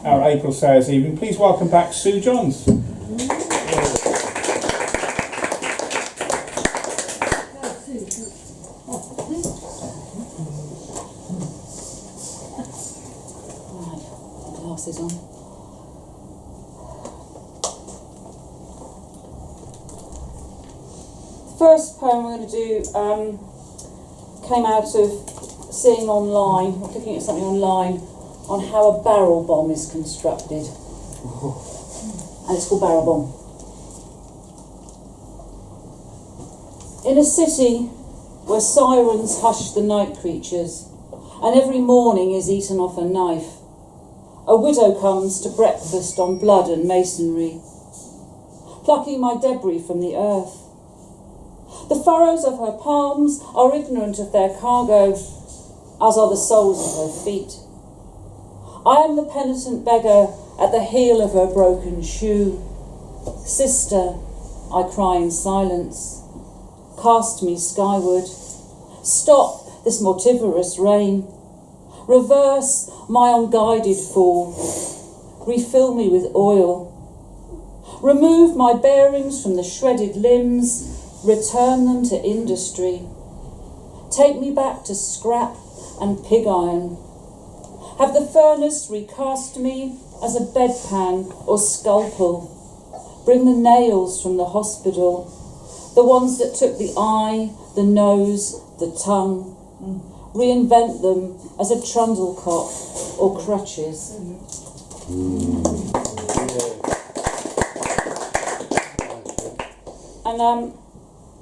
our April Sales evening. Please welcome back Sue Johns. Glasses on. First poem we're going to do came out of seeing online, or looking at something online, on how a barrel bomb is constructed. And it's called Barrel Bomb. In a city where sirens hush the night creatures, and every morning is eaten off a knife, a widow comes to breakfast on blood and masonry, plucking my debris from the earth. The furrows of her palms are ignorant of their cargo, as are the soles of her feet. I am the penitent beggar at the heel of her broken shoe. Sister, I cry in silence, cast me skyward. Stop this mortiferous rain. Reverse my unguided fall. Refill me with oil. Remove my bearings from the shredded limbs. Return them to industry. Take me back to scrap and pig iron. Have the furnace recast me as a bedpan or scalpel. Bring the nails from the hospital, the ones that took the eye, the nose, the tongue. Reinvent them as a trundle cot or crutches. And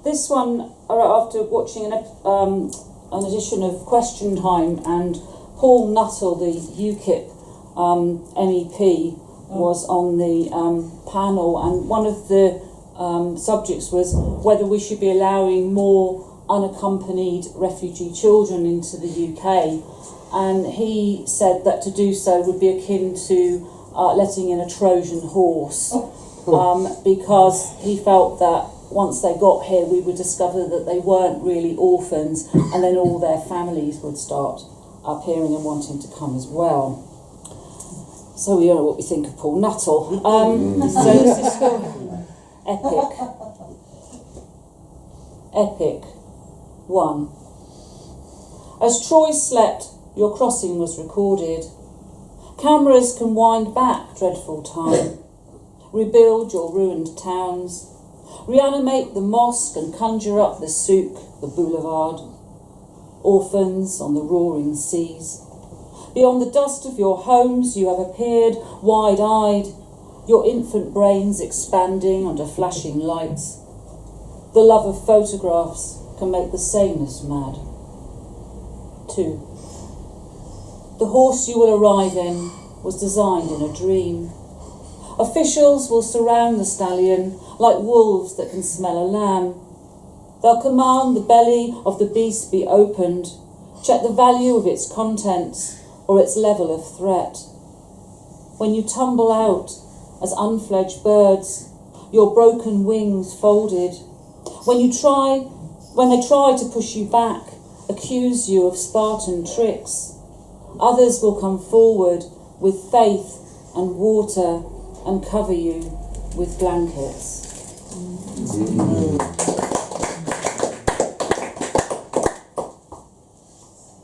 this one, after watching an edition of Question Time, and Paul Nuttall, the UKIP MEP, was on the panel, and one of the subjects was whether we should be allowing more unaccompanied refugee children into the UK, and he said that to do so would be akin to letting in a Trojan horse, because he felt that once they got here we would discover that they weren't really orphans, and then all their families would start appearing and wanting to come as well. So we know what we think of Paul Nuttall. So this is called Epic. Epic 1. As Troy slept, your crossing was recorded. Cameras can wind back dreadful time, rebuild your ruined towns, reanimate the mosque and conjure up the souk, the boulevard. Orphans on the roaring seas. Beyond the dust of your homes you have appeared, wide-eyed, your infant brains expanding under flashing lights. The love of photographs can make the sanest mad. 2. The horse you will arrive in was designed in a dream. Officials will surround the stallion like wolves that can smell a lamb. They'll command the belly of the beast be opened, check the value of its contents or its level of threat. When you tumble out as unfledged birds, your broken wings folded, when they try to push you back, accuse you of Spartan tricks, others will come forward with faith and water and cover you with blankets.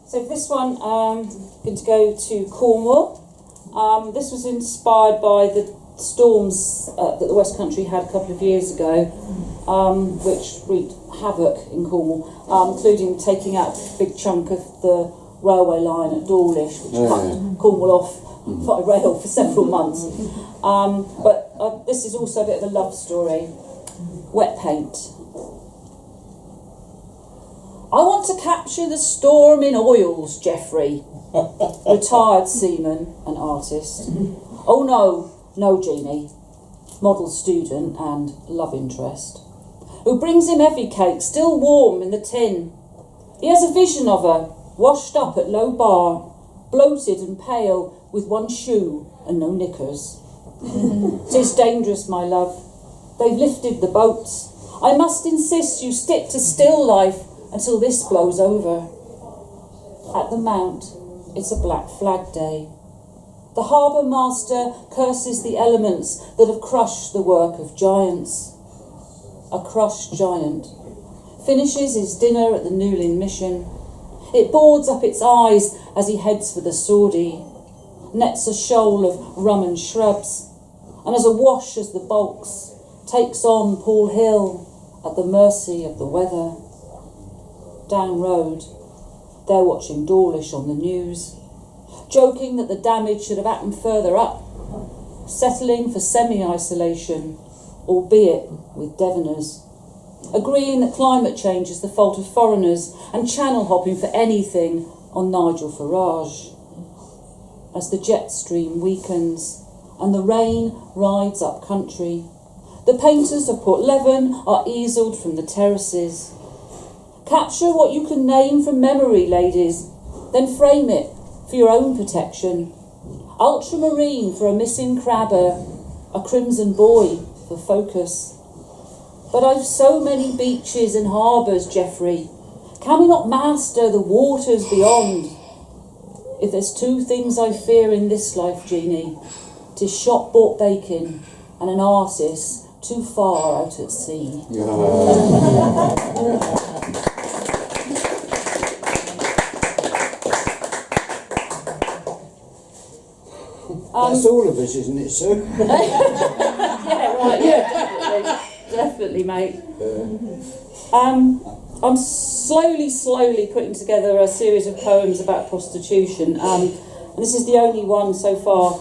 So this one, I'm going to go to Cornwall. This was inspired by the storms that the West Country had a couple of years ago, which wreaked havoc in Cornwall, including taking out a big chunk of the railway line at Dawlish, which cut Cornwall off by rail for several months. But this is also a bit of a love story. Wet paint. I want to capture the storm in oils, Geoffrey, retired seaman and artist. Oh no, Jeannie, model student and love interest, who brings him heavy cake, still warm in the tin. He has a vision of her, washed up at low bar, bloated and pale, with one shoe and no knickers. 'Tis dangerous, my love. They've lifted the boats. I must insist you stick to still life until this blows over. At the Mount, it's a Black Flag Day. The harbour master curses the elements that have crushed the work of giants. A crushed giant finishes his dinner at the Newlyn Mission. It boards up its eyes as he heads for the Saudi, nets a shoal of rum and shrubs, and as awash as the bulks, takes on Paul Hill at the mercy of the weather. Down road, they're watching Dawlish on the news, joking that the damage should have happened further up, settling for semi-isolation, albeit with Devoners, agreeing that climate change is the fault of foreigners and channel hopping for anything on Nigel Farage. As the jet stream weakens and the rain rides up country, the painters of Port Leven are easeled from the terraces. Capture what you can name from memory, ladies, then frame it for your own protection. Ultramarine for a missing crabber, a crimson buoy for focus. But I've so many beaches and harbours, Geoffrey. Can we not master the waters beyond? If there's two things I fear in this life, Jeannie, 'tis shop-bought bacon and an artist too far out at sea. That's all of us, isn't it, Sue? Yeah, right, yeah, definitely, mate. I'm slowly putting together a series of poems about prostitution, and this is the only one so far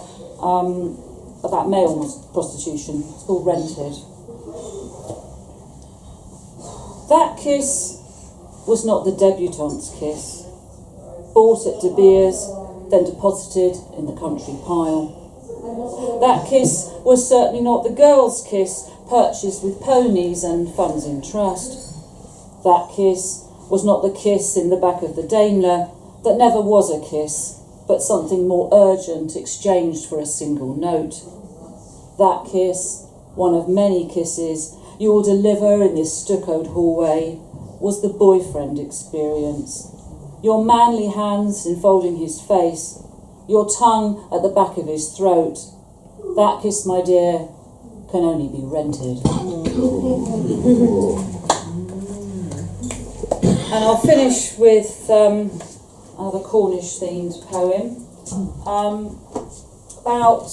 about male prostitution. It's called Rented. That kiss was not the debutante's kiss, bought at De Beers, then deposited in the country pile. That kiss was certainly not the girl's kiss, purchased with ponies and funds in trust. That kiss was not the kiss in the back of the Daimler that never was a kiss, but something more urgent exchanged for a single note. That kiss, one of many kisses you will deliver in this stuccoed hallway, was the boyfriend experience. Your manly hands enfolding his face, your tongue at the back of his throat. That kiss, my dear, can only be rented. And I'll finish with another Cornish-themed poem. About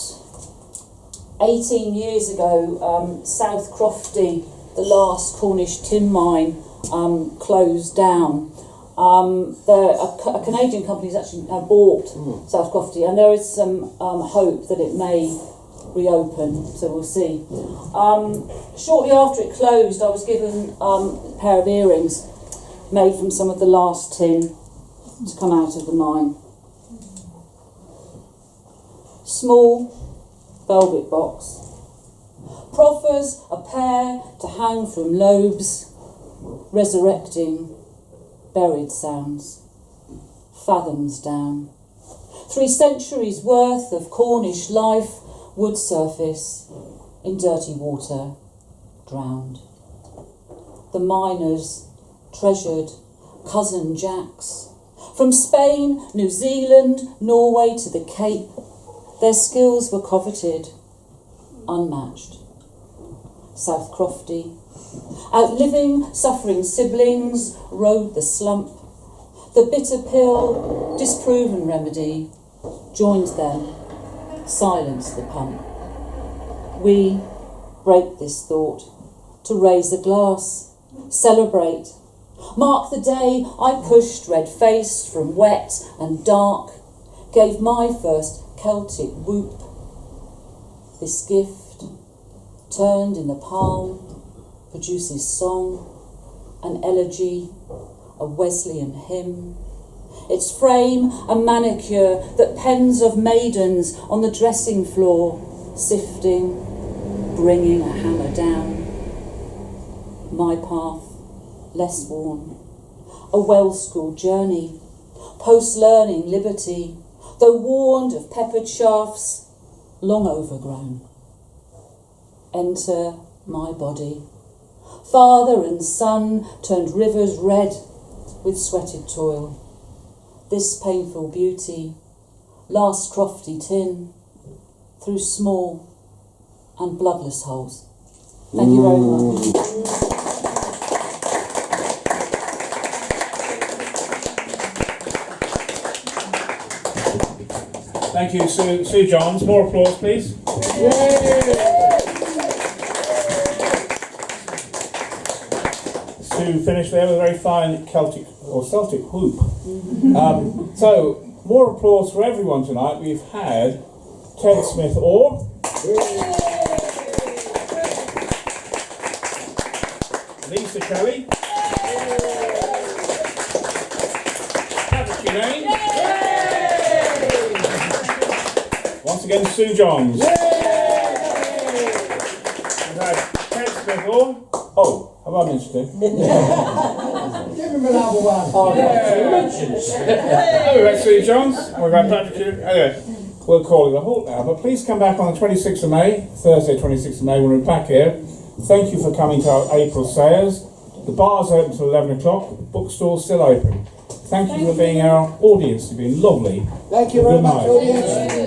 18 years ago, South Crofty, the last Cornish tin mine, closed down. A Canadian company has actually bought South Crofty, and there is some hope that it may reopen, so we'll see. Shortly after it closed, I was given a pair of earrings made from some of the last tin to come out of the mine. Small velvet box proffers a pair to hang from lobes, resurrecting buried sounds, fathoms down. 3 centuries worth of Cornish life, wood surface, in dirty water, drowned. The miners treasured cousin Jacks. From Spain, New Zealand, Norway to the Cape, their skills were coveted, unmatched. South Crofty, outliving suffering siblings, rode the slump. The bitter pill, disproven remedy, joined them, silenced the pump. We break this thought to raise a glass, celebrate. Mark the day I pushed red-faced from wet and dark, gave my first Celtic whoop. This gift, turned in the palm, produces song, an elegy, a Wesleyan hymn. Its frame, a manicure that pens of maidens on the dressing floor, sifting, bringing a hammer down. My path, less worn, a well-schooled journey, post-learning liberty, though warned of peppered shafts, long overgrown. Enter my body. Father and son turned rivers red with sweated toil. This painful beauty, last crofty tin, through small and bloodless holes. Thank you very much. Thank you, Sue Johns. More applause, please. Sue finished there with a very fine Celtic or Celtic whoop. So, more applause for everyone tonight. We've had Ted Smith Orr, Lisa Kelly, Patrick Elaine, once again Sue Johns. We've had Ted Smith Orr. Oh, have I mentioned him? Give him another one. Oh, we've had Sue Johns, and we've had Patrick. Anyway, we'll call it a halt now. But please come back on the 26th of May, Thursday 26th of May, when we're back here. Thank you for coming to our April sales. The bar's open until 11 o'clock, the bookstore's still open. Thank you for being our audience. You've been lovely. Thank you very much, audience.